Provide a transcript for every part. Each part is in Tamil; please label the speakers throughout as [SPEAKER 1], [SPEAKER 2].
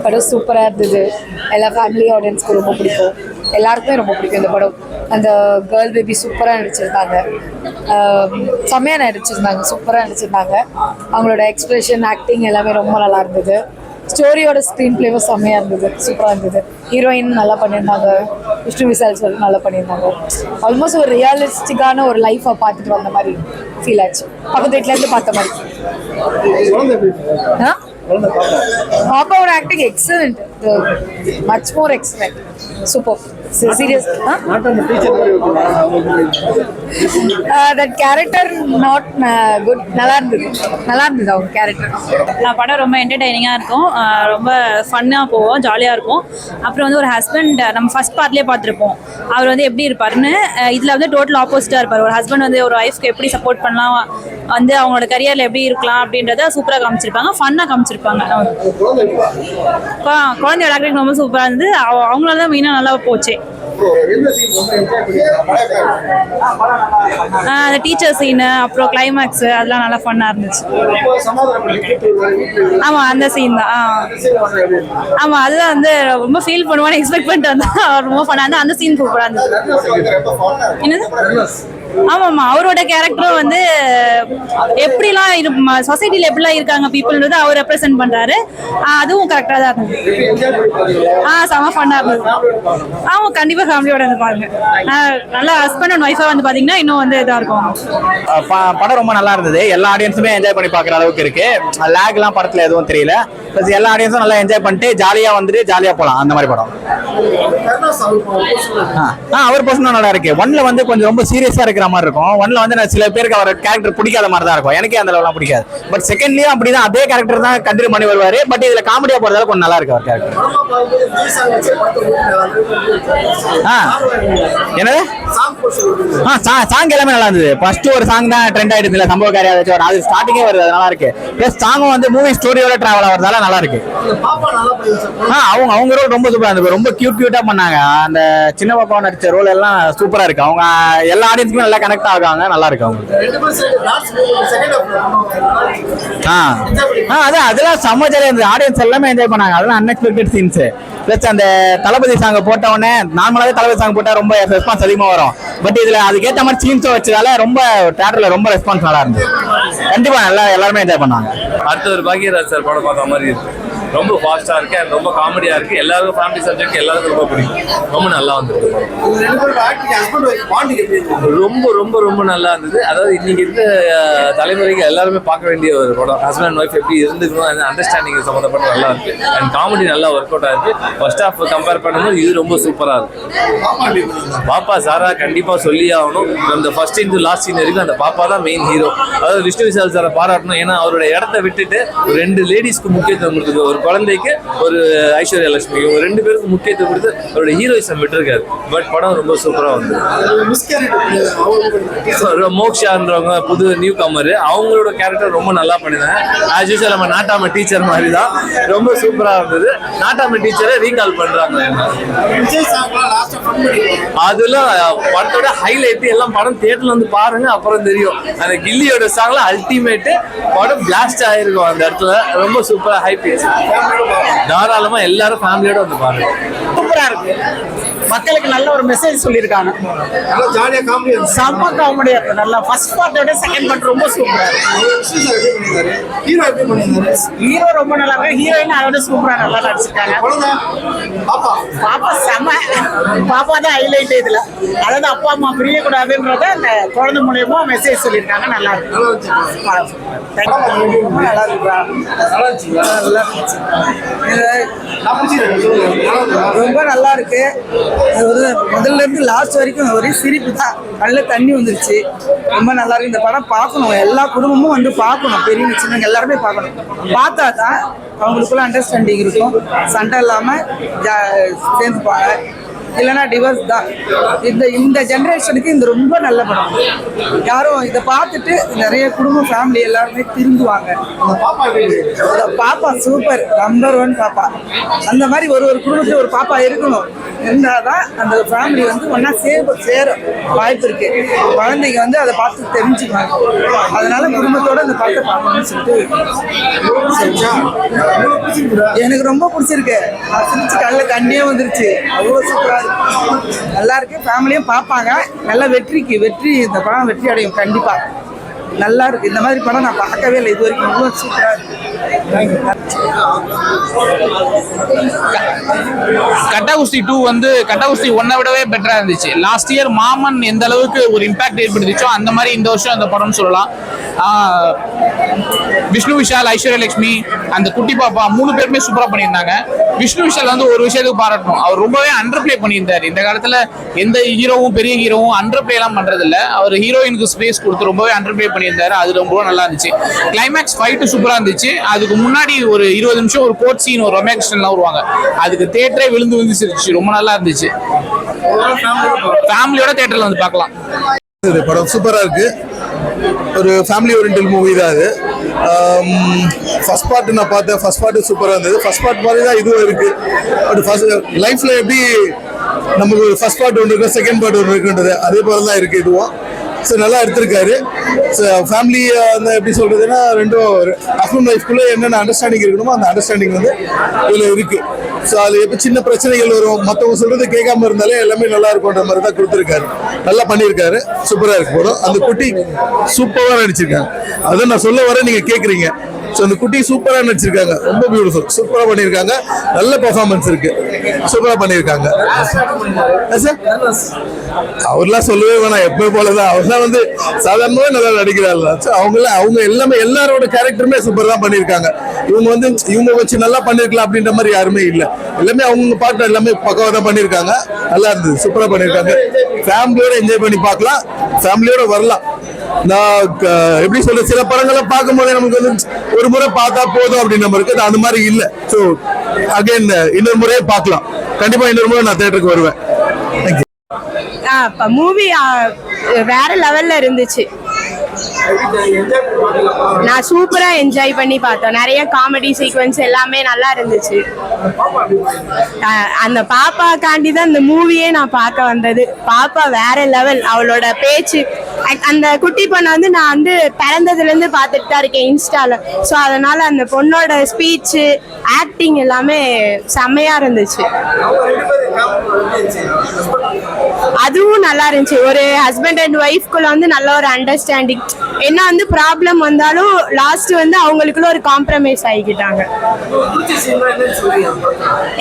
[SPEAKER 1] படம் சூப்பராக இருந்தது. எல்லா ஃபேமிலி ஆடியன்ஸ்க்கு ரொம்ப பிடிக்கும், எல்லாருக்குமே ரொம்ப பிடிக்கும் இந்த படம். அந்த கேர்ள் பேபி சூப்பராக நடிச்சிருந்தாங்க, செம்மையாக நடிச்சிருந்தாங்க, சூப்பராக நடிச்சிருந்தாங்க. அவங்களோட எக்ஸ்பிரஷன், ஆக்டிங் எல்லாமே ரொம்ப நல்லா இருந்தது. ஸ்டோரியோட ஸ்க்ரீன் பிளேவும் செம்மையாக இருந்தது, சூப்பராக இருந்தது. ஹீரோயின் நல்லா பண்ணியிருந்தாங்க, விஷ்ணு விஷால் சொல்லி நல்லா பண்ணியிருந்தாங்க. ஆல்மோஸ்ட் ஒரு ரியலிஸ்டிக்கான ஒரு லைஃப்பை பார்த்துட்டு வந்த மாதிரி ஃபீல் ஆச்சு, பக்கத்து வீட்டிலேருந்து பார்த்த மாதிரி. பாப்பாவோட acting excellent, much more excellent, super. Serious? That character not good. நல்லா இருந்தது அவங்க கேரக்டர்.
[SPEAKER 2] படம் ரொம்ப என்டர்டெய்னிங்காக இருக்கும், ரொம்ப ஃபன்னாக போவோம், ஜாலியாக இருக்கும். அப்புறம் வந்து ஒரு ஹஸ்பண்ட் நம்ம ஃபர்ஸ்ட் பார்ட்லேயே பார்த்துருப்போம், அவர் வந்து எப்படி இருப்பாருன்னு. இதில் வந்து டோட்டல் ஆப்போசிட்டாக இருப்பார். ஒரு ஹஸ்பண்ட் வந்து ஒரு ஒய்ஃப்க்கு எப்படி சப்போர்ட் பண்ணலாம், வந்து அவங்களோட கரியரில் எப்படி இருக்கலாம் அப்படின்றத சூப்பராக காமிச்சிருப்பாங்க, ஃபன்னாக காமிச்சிருப்பாங்க. குழந்தையோட ஆக்டிங் ரொம்ப சூப்பராக இருந்தது, அவங்களால தான் மெயினாக நல்லா போச்சு. அந்த டீச்சர் சீனு, அப்புறம் கிளைமேக்ஸ், அதெல்லாம் நல்லா ஃபன்னா இருந்துச்சு. ஆமா, அந்த சீன் தான். ஆமா, அதுதான் வந்து ரொம்ப ஃபீல் பண்ணுவான்னு எக்ஸ்பெக்ட் பண்ணிட்டு வந்தா, ரொம்ப ஃபன்னா இருந்தா. அந்த சீன் சூப்பரா இருந்துச்சு. என்னது? ஆமாம்மா, அவரோட கேரக்டரும் வந்து எப்படிலாம் சொசைட்டியில் எப்படிலாம் இருக்காங்க பீப்புள்ன்றது அவர் ரெப்ரசென்ட் பண்ணுறாரு. அதுவும் கரெக்டாக தான் இருந்தது. செம ஃபன்னாக இருந்தது. ஆமாம், கண்டிப்பாக ஃபேமிலியோட வந்து பாருங்க. நல்லா ஹஸ்பண்ட் அண்ட் ஒய்ஃபாக வந்து பார்த்தீங்கன்னா இன்னும் வந்து இதாக இருக்கும்.
[SPEAKER 3] படம் ரொம்ப நல்லா இருந்தது, எல்லா ஆடியன்ஸுமே என்ஜாய் பண்ணி பார்க்குற அளவுக்கு இருக்கு. லேக்லாம் படத்தில் எதுவும் தெரியல, ப்ளஸ் எல்லா ஆடியன்ஸும் நல்லா என்ஜாய் பண்ணிட்டு ஜாலியாக வந்துட்டு ஜாலியாக போகலாம், அந்த மாதிரி படம். அவர் பர்சனும் நல்லா இருக்கு. ஒன்ல வந்து கொஞ்சம் ரொம்ப சீரியஸாக இருக்கிற மாதிரி இருக்கும். ஒன்ல வந்து சில பேருக்கு அவர் கேரக்டர் பிடிக்காத மாதிரி தான் இருக்கும், எனக்கே அந்த அளவுலாம் பிடிக்காது. பட் செகண்ட்லயும் அப்படிதான், அதே கேரக்டர் தான் கண்டினியூ பண்ணி வருவாரு. பட் இதுல காமெடியா போறதால கொஞ்சம் நல்லா இருக்கு அவர் கேரக்டர். என்னது? சாங் எல்லாமே நல்லா இருந்தது. ஃபர்ஸ்ட் ஒரு சாங் தான் ட்ரெண்ட் ஆயிடுது இல்ல, சம்பவக்காரியா வச்சு அது ஸ்டார்டிங்கே வருது, அது நல்லா இருக்கு. பிளஸ் சாங்கும் வந்து மூவி ஸ்டோரியோட டிராவல் ஆகிறதால நல்லா இருக்கு. அவங்க ரோல் ரொம்ப சூப்பரா இருந்தது, ரொம்ப கியூட்டா பண்ணாங்க. அந்த சின்ன பாப்பா நடிச்ச ரோல் எல்லாம் சூப்பரா இருக்கு. அவங்க எல்லா ஆடியன்ஸுமே நல்லா கனெக்ட் ஆகாங்க, நல்லா இருக்கு அவங்க. அதெல்லாம் செம்ம ஜாலியா இருந்தது, ஆடியன்ஸ் எல்லாமே என்ஜாய் பண்ணாங்க. அதெல்லாம் அன்எக்ஸ்பெக்டட் சீன்ஸ். பிளஸ் அந்த தளபதி சாங் போட்ட உடனே, நார்மலாவே தளபதி சாங் போட்டா ரொம்ப ரெஸ்பான்ஸ் அதிகமா வரும். பட் இதுல அதுக்கேற்ற மாதிரி சீன்ஸ் வச்சதால ரொம்ப தியேட்டர்ல ரொம்ப ரெஸ்பான்ஸ் நல்லா இருந்தது. கண்டிப்பா நல்லா எல்லாருமே என்ஜாய் பண்ணாங்க.
[SPEAKER 4] அடுத்த ஒரு பாக்யராஜ் சார் படம் பார்த்த மாதிரி இருக்கு. ரொம்ப ஃபாஸ்டா இருக்கு, ரொம்ப காமெடியா இருக்கு. எல்லாருக்கும் ஃபேமிலி சப்ஜெக்ட் எல்லாருக்கும் ரொம்ப பிடிக்கும், ரொம்ப நல்லா வந்திருக்கு. ரொம்ப ரொம்ப ரொம்ப நல்லா இருந்தது. அதாவது இன்னைக்கு இருக்க தலைமுறைக்கு எல்லாருமே பார்க்க வேண்டிய ஒரு படம். ஹஸ்பண்ட் அண்ட் ஒய்ஃப் எப்படி இருந்துக்கணும், அந்த அண்டர்ஸ்டாண்டிங் சம்மந்தப்பட்ட நல்லா இருக்கு. அண்ட் காமெடி நல்லா ஒர்க் அவுட் ஆயிருக்கு. ஃபர்ஸ்ட் ஹாஃப் கம்பேர் பண்ணும்போது இது ரொம்ப சூப்பரா இருக்கு. பாப்பா சாரா கண்டிப்பா சொல்லி ஆகணும். அந்த ஃபர்ஸ்ட் இன்டு லாஸ்ட் சீன் வரைக்கும் அந்த பாப்பா தான் மெயின் ஹீரோ. அதாவது விஷ்ணு விஷால் சாரை பாராட்டணும். ஏன்னா அவரோட இடத்த விட்டுட்டு ஒரு 2 லேடிஸ்க்கு முக்கியத்துவம் கொடுத்தது, ஒரு குழந்தைக்கு ஒரு ஐஸ்வர்யா லட்சுமி, ஒரு 2 பேருக்கு முக்கியத்துவம் கொடுத்து அவரோட ஹீரோயிசம் விட்டுருக்காரு. பட் படம் ரொம்ப சூப்பரா வந்து மோக்ஷான்றவங்க புது நியூ கமர், அவங்களோட கேரக்டர் ரொம்ப நல்லா பண்ணிருந்தாங்க. ஆஸ் யூசுவல் நம்ம நாட்டாம டீச்சர் மாதிரி தான், ரொம்ப சூப்பரா இருந்தது. நாட்டாம டீச்சரை ரீகால் பண்றாங்க. அதெல்லாம் படத்தோட ஹைலைட். எல்லாம் படம் தியேட்டர்ல வந்து பாருங்க, அப்புறம் தெரியும். அந்த கில்லியோட சாங்ல அல்டிமேட், படம் பிளாஸ்ட் ஆயிருக்கும் அந்த இடத்துல. ரொம்ப சூப்பரா ஹை பீஸ். தாராளமா எல்லாரும் ஃபேமிலியோட வந்து பாருங்க,
[SPEAKER 3] சூப்பரா இருக்கு. மக்களுக்கு நல்ல ஒரு மெசேஜ் சொல்லியிருக்காங்க. செம்ம காமெடியா இருக்கு. நல்லா ஃபர்ஸ்ட் பார்ட்டோட செகண்ட் பார்ட் ரொம்ப சூப்பரா இருக்கு. ஹீரோ ரொம்ப நல்லா இருக்கு, ஹீரோயின் அதோட சூப்பரா நல்லா நடிச்சிருக்காங்க. பாப்பா செம்ம, பாப்பா தான் ஹைலைட் இதுல. அதாவது அப்பா அம்மா பிரியக்கூடாதுன்றத அந்த குழந்தை மூலியமா மெசேஜ் சொல்லியிருக்காங்க. நல்லா இருக்கு, நல்லா இருக்கு, ரொம்ப நல்லா இருக்கு. முதல்ல இருந்து லாஸ்ட் வரைக்கும் ஒரே சிரிப்பு தான், நல்ல தண்ணி வந்துருச்சு. ரொம்ப நல்லா இருக்கு. இந்த படம் பார்க்கணும், எல்லா குடும்பமும் வந்து பார்க்கணும், பெரியவங்க சின்னவங்க எல்லாருமே பார்க்கணும். பார்த்தா தான் அவங்களுக்குள்ள அண்டர்ஸ்டாண்டிங் இருக்கும், சண்டை இல்லாமல் சேர்ந்துப்பாங்க.
[SPEAKER 5] இல்லைன்னா டிவோர்ஸ் தான். இந்த ஜென்ரேஷனுக்கு இது ரொம்ப நல்ல படம். யாரும் இதை பார்த்துட்டு நிறைய குடும்ப ஃபேமிலி எல்லாருமே திரும்புவாங்க. பாப்பா சூப்பர், நம்பர் 1 பாப்பா. அந்த மாதிரி ஒரு குடும்பத்தில் ஒரு பாப்பா இருக்கணும். இருந்தால் தான் அந்த ஃபேமிலி வந்து ஒன்றா சேர வாய்ப்பு இருக்கு. குழந்தைங்க வந்து அதை பார்த்து தெரிஞ்சுக்குவாங்க. அதனால குடும்பத்தோட இந்த படத்தை பார்க்கணும்னு சொல்லிட்டு எனக்கு ரொம்ப பிடிச்சிருக்கு. நான் சிரிச்சு கண்ணில் கண்ணியே வந்துருச்சு. அவ்வளோ சூப்பராக இருக்கு, நல்லா இருக்கு. ஃபேமிலியும் பார்ப்பாங்க. நல்லா வெற்றி இந்த படம் வெற்றி அடையும் கண்டிப்பாக. நல்லா இருக்கு. இந்த மாதிரி படம் நான் பார்க்கவே இல்லை இது வரைக்கும். ரொம்ப சூப்பராக இருக்கு.
[SPEAKER 6] கட்டகுஸ்தி 2 வந்து கட்டகுஸ்தி 1 விடவே பெட்டரா இருந்துச்சு. லாஸ்ட் இயர் மாமன் எந்த அளவுக்கு ஒரு இம்பாக்ட் ஏற்படுத்திச்சோ அந்த மாதிரி இந்த வருஷம் அந்த படம் சொல்லலாம். விஷ்ணு விஷால், ஐஸ்வர்யா லட்சுமி, அந்த குட்டி பாப்பா 3 பேருமே சூப்பரா பண்ணியிருந்தாங்க. விஷ்ணு விஷால் வந்து ஒரு விஷயத்துக்கு பாராட்டணும், அவர் ரொம்பவே அண்டர் பிளே பண்ணியிருந்தார். இந்த காலத்துல எந்த ஹீரோவும் பெரிய ஹீரோவும் அண்டர் பிளே எல்லாம் பண்றது இல்ல. அவர் ஹீரோயினுக்கு ஸ்பேஸ் கொடுத்து ரொம்பவே அண்டர் பிளே பண்ணியிருந்தாரு. அது ரொம்ப நல்லா இருந்துச்சு. கிளைமேக்ஸ் ஃபைட் சூப்பரா இருந்துச்சு. அதுக்கு முன்னாடி ஒரு 20 நிமிஷம் ஒரு கோட் சீன், ஒரு ரொமான்ஸ் சீன்லாம் வருவாங்க. அதுக்கு தியேட்டரே விழுந்து சிரிச்சு ரொம்ப நல்லா இருந்துச்சு. ஃபேமிலியோட தியேட்டர்ல வந்து பார்க்கலாம்.
[SPEAKER 7] படம் சூப்பரா இருக்கு. ஒரு ஃபேமிலி ஓரியன்டல் மூவி தான் அது. ஃபர்ஸ்ட் பார்ட் நான் பார்த்தேன். ஃபர்ஸ்ட் பார்ட் சூப்பராக இருந்தது. ஃபர்ஸ்ட் பார்ட் மாதிரி தான் இதுவும் இருக்கு. பட் ஃபர்ஸ்ட் லைஃப்ல எப்படி நமக்கு ஒரு ஃபர்ஸ்ட் பார்ட் ஒன்று இருக்கு, செகண்ட் பார்ட் ஒன்று இருக்குன்றது அதே போல தான் இருக்கு இதுவும். ஸோ நல்லா எடுத்திருக்காரு. ஸோ ஃபேமிலி அந்த எப்படி சொல்றதுன்னா, ரெண்டும் ஹஸ்பண்ட் ஒய்ஃப்குள்ளே என்னென்ன அண்டர்ஸ்டாண்டிங் இருக்கணுமோ அந்த அண்டர்ஸ்டாண்டிங் வந்து இதில் இருக்கு. ஸோ அது எப்போ சின்ன பிரச்சனைகள் வரும், மற்றவங்க சொல்றது கேட்காம இருந்தாலே எல்லாமே நல்லா இருக்கும்ன்ற மாதிரி தான் கொடுத்துருக்காரு. நல்லா பண்ணியிருக்காரு. சூப்பராக இருக்கு படம். அந்த குட்டி சூப்பராக நடிச்சிருக்காங்க. அதை நான் சொல்ல வர நீங்க கேட்குறீங்க. ஸோ அந்த குட்டி சூப்பராக நடிச்சிருக்காங்க. ரொம்ப பியூட்டிஃபுல், சூப்பராக பண்ணியிருக்காங்க. நல்ல பெர்ஃபார்மன்ஸ் இருக்கு. சூப்பராக பண்ணியிருக்காங்க. அவர்லாம் சொல்லவே வேணாம், எப்போ போலதான். அவர்லாம் வந்து சாதாரணமாவே நல்லா நடிக்கிறாங்க. அவங்க எல்லாமே எல்லாரோட கேரக்டருமே சூப்பர் தான் பண்ணியிருக்காங்க. இவங்க வந்து இவங்க வச்சு நல்லா பண்ணிருக்கலாம் அப்படின்ற மாதிரி யாருமே இல்லை. எல்லாமே அவங்க பாட்டு எல்லாமே பக்கவா தான் பண்ணியிருக்காங்க. நல்லா இருந்தது, சூப்பராக பண்ணியிருக்காங்க. ஃபேமிலியோட என்ஜாய் பண்ணி பார்க்கலாம், ஃபேமிலியோட வரலாம். நான் எப்படி சொல்ற, சில படங்களை பார்க்கும் போதே நமக்கு வந்து ஒரு முறை பார்த்தா போதும் அப்படின்னு நம்ம இருக்கு. அந்த மாதிரி இல்லை. ஸோ அகைன் இன்னொரு முறையே பார்க்கலாம். கண்டிப்பா இன்னொரு முறை நான் தியேட்டருக்கு வருவேன்.
[SPEAKER 8] மூவி வேற லெவல்ல இருந்துச்சு. நான் சூப்பரா என்ஜாய் பண்ணி பார்த்தோம். நிறைய காமெடி சீக்வன்ஸ் எல்லாமே நல்லா இருந்துச்சு. அந்த பாப்பாக்காண்டி தான் இந்த மூவியே நான் பார்க்க வந்தது. பாப்பா வேற லெவல். அவளோட பேச்சு, அந்த குட்டி பொண்ணை வந்து நான் வந்து பிறந்ததுல இருந்து பார்த்துட்டு தான் இருக்கேன் இன்ஸ்டால. ஸோ அதனால அந்த பொண்ணோட ஸ்பீச், ஆக்டிங் எல்லாமே செம்மையா இருந்துச்சு. அதுவும் நல்லா இருந்துச்சு. ஒரு ஹஸ்பண்ட் அண்ட் ஒய்ஃப்குள்ள வந்து நல்ல ஒரு அண்டர்ஸ்டாண்டிங். என்ன வந்து ப்ராப்ளம் வந்தாலும் லாஸ்ட் வந்து அவங்களுக்குள்ள ஒரு காம்ப்ரமைஸ் ஆகிக்கிட்டாங்க.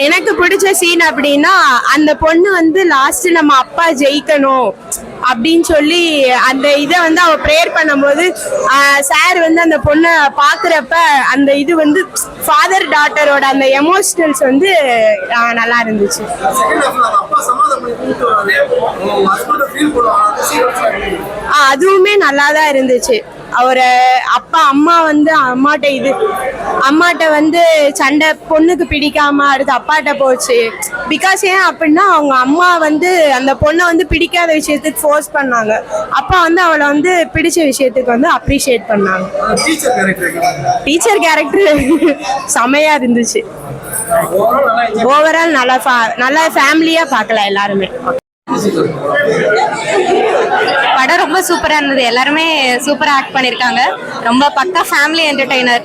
[SPEAKER 8] எனக்கு பிடிச்ச சீன் அப்படின்னா, அந்த பொண்ணு வந்து லாஸ்ட் நம்ம அப்பா ஜெயிக்கணும் அப்படின்னு சொல்லி அந்த இதை வந்து அவ ப்ரேயர் பண்ணும்போது சார் வந்து அந்த பொண்ணை பாக்குறப்ப அந்த இது வந்து ஃபாதர் டாட்டரோட அந்த எமோஷனல்ஸ் வந்து நல்லா இருந்துச்சு. அதுவுமே நல்லா தான் இருந்துச்சு. அவரை அம்மா வந்து அம்மாட்ட வந்து சண்டை பொண்ணுக்கு பிடிக்காம அடுத்து அப்பாட்ட போச்சு. பிகாஸ் ஏன் அப்படின்னா, அவங்க அம்மா வந்து அந்த பொண்ணை வந்து பிடிக்காத விஷயத்துக்கு ஃபோர்ஸ் பண்ணாங்க. அப்பா வந்து அவளை வந்து பிடிச்ச விஷயத்துக்கு வந்து அப்ரிஷியேட் பண்ணாங்க. டீச்சர் கேரக்டர் செமையா இருந்துச்சு. ஓவரால் நல்லா ஃபேமிலியா பார்க்கலாம் எல்லாருமே.
[SPEAKER 9] படம் ரொம்ப சூப்பரா இருந்தது. எல்லாருமே சூப்பரா ஆக்ட் பண்ணிருக்காங்க. ரொம்ப பக்கா ஃபேமிலி என்டர்டெய்னர்.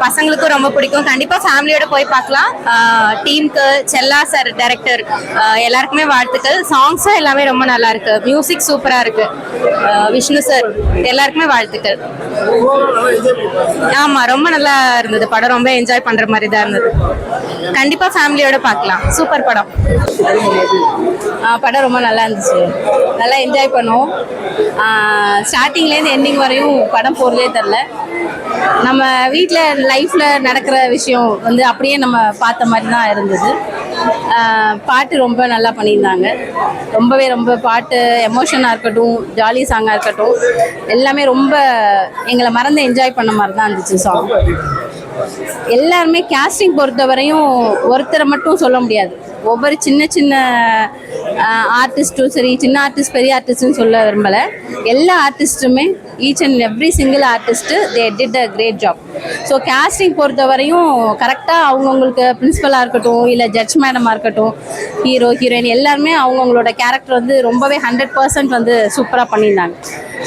[SPEAKER 9] பசங்களுக்கும் ரொம்ப பிடிக்கும். கண்டிப்பா ஃபேமிலியோட போய் பார்க்கலாம். டீமுக்கு, செல்லா சார் டைரக்டர் எல்லாருக்குமே வாழ்த்துக்கள். சாங்ஸும் எல்லாமே ரொம்ப நல்லா இருக்கு. மியூசிக் சூப்பரா இருக்கு. விஷ்ணு சார் எல்லாருக்குமே வாழ்த்துக்கள். ஆமா, ரொம்ப நல்லா இருந்தது படம். ரொம்ப என்ஜாய் பண்ற மாதிரி தான் இருந்தது. கண்டிப்பா ஃபேமிலியோட பார்க்கலாம். சூப்பர் படம். படம் ரொம்ப நல்லா இருந்துச்சு. நல்லா என்ஜாய் பண்ணோம். ஸ்டார்டிங்லேருந்து எண்டிங் வரையும் படம் போகிறதே தெரில. நம்ம வீட்டில் லைஃப்பில் நடக்கிற விஷயம் வந்து அப்படியே நம்ம பார்த்த மாதிரி தான் இருந்தது. பாட்டு ரொம்ப நல்லா பண்ணியிருந்தாங்க. ரொம்ப பாட்டு எமோஷனாக இருக்கட்டும், ஜாலி சாங்காக இருக்கட்டும், எல்லாமே ரொம்ப எங்களை மறந்து என்ஜாய் பண்ண மாதிரி தான் இருந்துச்சு சாங். எல்லாருமே கேஸ்டிங் பொறுத்தவரையும் ஒருத்தரை மட்டும் சொல்ல முடியாது. ஒவ்வொரு சின்ன சின்ன ஆர்டிஸ்ட்டும் சரி, சின்ன ஆர்டிஸ்ட் பெரிய ஆர்டிஸ்ட்னு சொல்ல விரும்பலை, எல்லா ஆர்டிஸ்ட்டுமே each and every single artist they did a great job. So casting பொறுத்தவரையும் கரெக்டாக அவங்கவுங்களுக்கு பிரின்ஸிபலாக இருக்கட்டும், இல்லை ஜட்ஜ் மேடமாக இருக்கட்டும், ஹீரோ ஹீரோயின் எல்லாருமே அவங்கவுங்களோட கேரக்டர் வந்து ரொம்பவே 100% வந்து சூப்பராக பண்ணியிருந்தாங்க.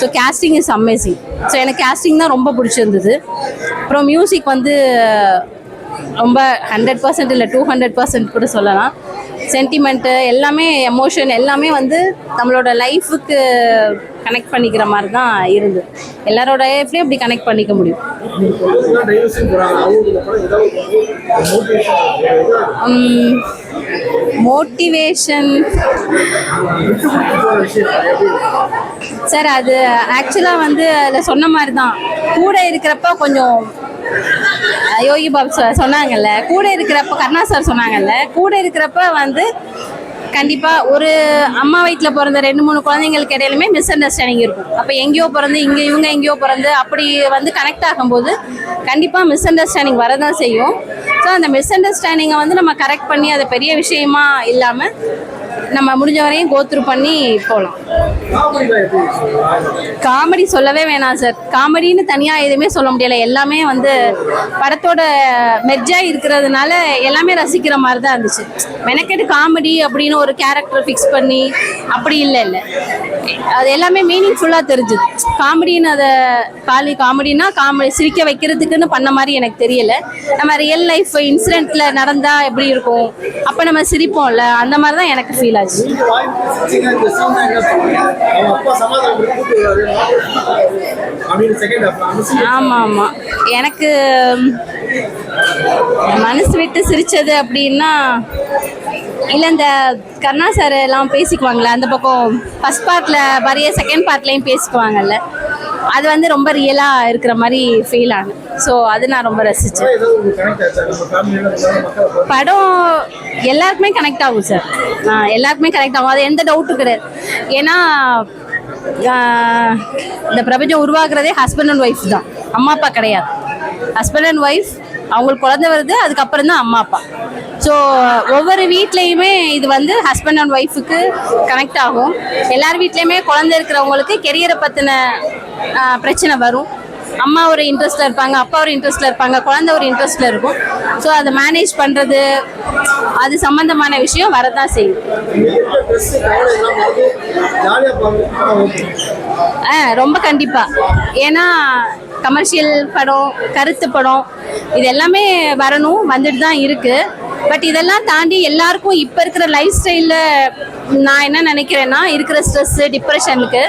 [SPEAKER 9] So casting is amazing. So எனக்கு கேஸ்டிங் தான் ரொம்ப பிடிச்சிருந்தது. அப்புறம் மியூசிக் வந்து ரொம்ப 100% இல்லை 200% கூட சொல்லலாம். சென்டிமெண்ட்டு எல்லாமே, எமோஷன் எல்லாமே வந்து நம்மளோட லைஃபுக்கு கனெக்ட் பண்ணிக்கிற மாதிரி தான் இருந்து. எல்லாரோட லைஃப்லேயும் இப்படி கனெக்ட் பண்ணிக்க முடியும். மோட்டிவேஷன் சார், அது ஆக்சுவலாக வந்து அதில் சொன்ன மாதிரி தான். கூட இருக்கிறப்ப கொஞ்சம் யோகி பாபு சொன்னாங்கல்ல, கூட இருக்கிறப்ப கருணா சார் சொன்னாங்கல்ல, கூட இருக்கிறப்ப வந்து கண்டிப்பாக ஒரு அம்மா வயிற்றில் பிறந்த 2-3 குழந்தைங்களுக்கு இடையிலுமே மிஸ் அண்டர்ஸ்டாண்டிங் இருக்கும். அப்போ எங்கேயோ பிறந்து இங்கே இவங்க எங்கேயோ பிறந்து அப்படி வந்து கனெக்ட் ஆகும்போது கண்டிப்பாக மிஸ் அண்டர்ஸ்டாண்டிங் வரதான் செய்யும். ஸோ அந்த மிஸ் அண்டர்ஸ்டாண்டிங்கை வந்து நம்ம கரெக்ட் பண்ணி அதை பெரிய விஷயமா இல்லாமல் நம்ம முடிஞ்ச வரையும் கோத்ரூ பண்ணி போகலாம். காமெடி சொல்லவே வேணாம் சார். காமெடின்னு தனியாக எதுவுமே சொல்ல முடியலை. எல்லாமே வந்து படத்தோட மெர்ஜாக இருக்கிறதுனால எல்லாமே ரசிக்கிற மாதிரி தான் இருந்துச்சு. மெனக்கெட்டு காமெடி அப்படின்னு ஒரு கேரக்டர் ஃபிக்ஸ் பண்ணி அப்படி இல்லை. அது எல்லாமே மீனிங்ஃபுல்லாக தெரிஞ்சுது. காமெடின்னு அதை காமெடினா காமெடி சிரிக்க வைக்கிறதுக்குன்னு பண்ண மாதிரி எனக்கு தெரியலை. நம்ம ரியல் லைஃப் இன்சிடென்ட்டில் நடந்தால் எப்படி இருக்கும், அப்போ நம்ம சிரிப்போம்ல, அந்த மாதிரி தான் எனக்கு ஃபீல் ஆச்சு. ஆமாம் ஆமாம், எனக்கு மனசு விட்டு சிரிச்சது அப்படின்னா இல்லை, இந்த கருணா சார் எல்லாம் பேசிக்குவாங்கள்ல, அந்த பக்கம் ஃபர்ஸ்ட் பார்ட்டில் வரைய செகண்ட் பார்ட்லேயும் பேசிக்குவாங்கல்ல, அது வந்து ரொம்ப ரியலாக இருக்கிற மாதிரி ஃபீல் ஆகும். ஸோ அது நான் ரொம்ப ரசித்தேன். படம் எல்லாருக்குமே கனெக்ட் ஆகும் சார். எல்லாருக்குமே கனெக்ட் ஆகும், அது எந்த டவுட்டும் கிடையாது. ஏன்னா இந்த பிரபஞ்சம் உருவாக்குறதே ஹஸ்பண்ட் அண்ட் ஒய்ஃப் தான், அம்மா அப்பா கிடையாது. ஹஸ்பண்ட் அண்ட் ஒய்ஃப், அவங்களுக்கு குழந்தை வருது, அதுக்கப்புறம் தான் அம்மா அப்பா. ஸோ ஒவ்வொரு வீட்லேயுமே இது வந்து ஹஸ்பண்ட் அண்ட் ஒய்ஃபுக்கு கனெக்ட் ஆகும். எல்லார் வீட்லேயுமே குழந்தை இருக்கிறவங்களுக்கு கெரியரை பற்றின பிரச்சனை வரும். அம்மா ஒரு இன்ட்ரெஸ்ட்டில் இருப்பாங்க, அப்பா ஒரு இன்ட்ரெஸ்ட்டில் இருப்பாங்க, குழந்தை ஒரு இன்ட்ரெஸ்ட்டில் இருக்கும். ஸோ அதை மேனேஜ் பண்ணுறது, அது சம்மந்தமான விஷயம் வரதான் செய்யும். ரொம்ப கண்டிப்பாக. ஏன்னா கமர்ஷியல் படம், கருத்து படம், இது எல்லாமே வரணும், வந்துட்டு தான் இருக்குது. பட் இதெல்லாம் தாண்டி எல்லாருக்கும் இப்போ இருக்கிற லைஃப் ஸ்டைலில் நான் என்ன நினைக்கிறேன்னா, இருக்கிற ஸ்ட்ரெஸ்ஸு, டிப்ரெஷனுக்கு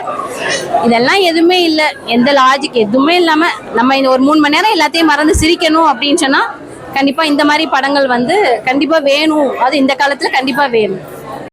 [SPEAKER 9] இதெல்லாம் எதுவுமே இல்லை. எந்த லாஜிக் எதுவுமே இல்லாமல் நம்ம இந்த ஒரு 3 மணி நேரம் எல்லாத்தையும் மறந்து சிரிக்கணும் அப்படின்னு சொன்னால் கண்டிப்பாக இந்த மாதிரி படங்கள் வந்து கண்டிப்பாக வேணும். அது இந்த காலத்தில் கண்டிப்பாக வேணும்.